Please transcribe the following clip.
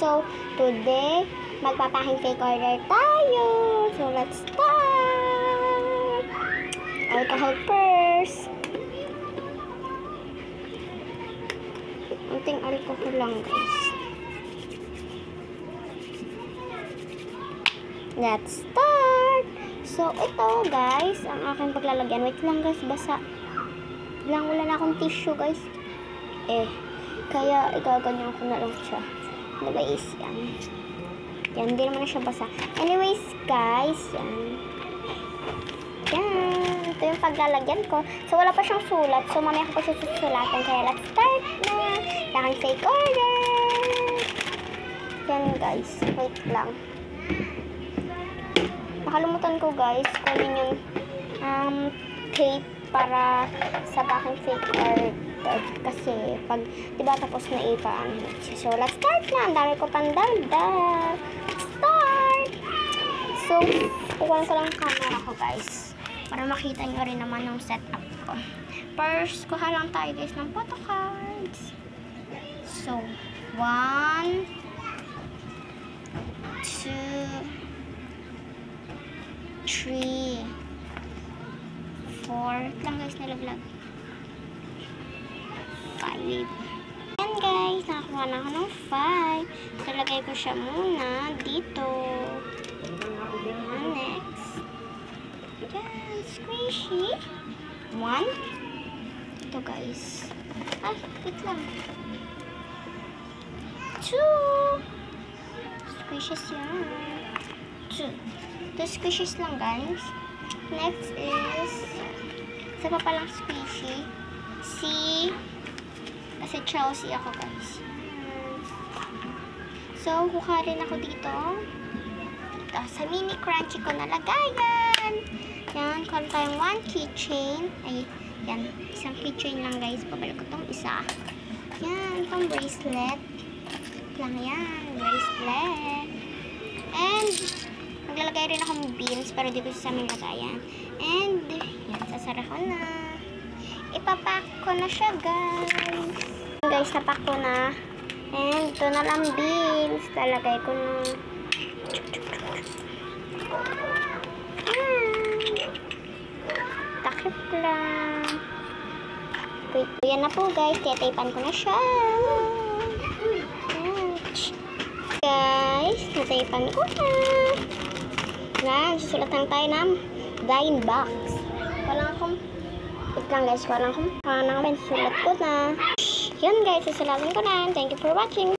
So, today, magpapahing fake order tayo. So, let's start. Alcohol first. Unting alcohol lang, guys. Let's start. So, ito, guys, ang aking paglalagyan. Wait lang, guys, basa. Wala na akong tissue, guys. Kaya igaganyan ko na lang siya. Anyways, yan. Yan, hindi naman na siya basa. Anyways, guys, yan. Yan. Ito yung paglalagyan ko. So, wala pa siyang sulat. So, mamaya ko pa siya susulatan. Kaya, let's start na. Aking fake order. Yan, guys. Wait lang. Nakalimutan ko, guys, kunin yung tape para sa aking fake order. Kasi, pag, diba, tapos na ipaan. So, let's start na. Ang dami ko pandagdag. Start! So, kukuha ko lang ang camera ko, guys. Para makita nyo rin naman yung setup ko. First, kuha lang tayo, guys, ng photo cards. So, 1, 2, 3, 4. Lang, guys, nalaglag. 5. Yan, guys. Nakakuha na ako ng 5. Talagay ko siya muna dito. Yan, next. Yan, squishy. 1. Ito, guys. Ay, wait lang. 2. Squishes yan. 2. Ito, squishes lang, guys. Next is, isa pa palang squishy. C. Kasi Chelsea ako, guys. So, kuha rin ako dito. Dito, sa mini crunchy ko na lagayan. Yan, kuha tayong 1 keychain. Ay, yan. Isang keychain lang, guys. Babalik ko itong isa. Yan, itong bracelet. Lang yan, bracelet. And, maglalagay rin akong beans, pero di ko sa amin lagayan. And, yan, sasara ko na. Ipapack ko na siya, guys. Guys, napack ko na. And, ito na lang beans. Lalagay ko na. Takip lang. Wait, yan na po, guys. Tiyataypan ko na siya. Guys, nataypan ko na. Yan, susulatan tayo ng dine box. Walang akong wait lang, guys, walang akong susulat ko na. Yan, guys, susulatan ko na. Thank you for watching.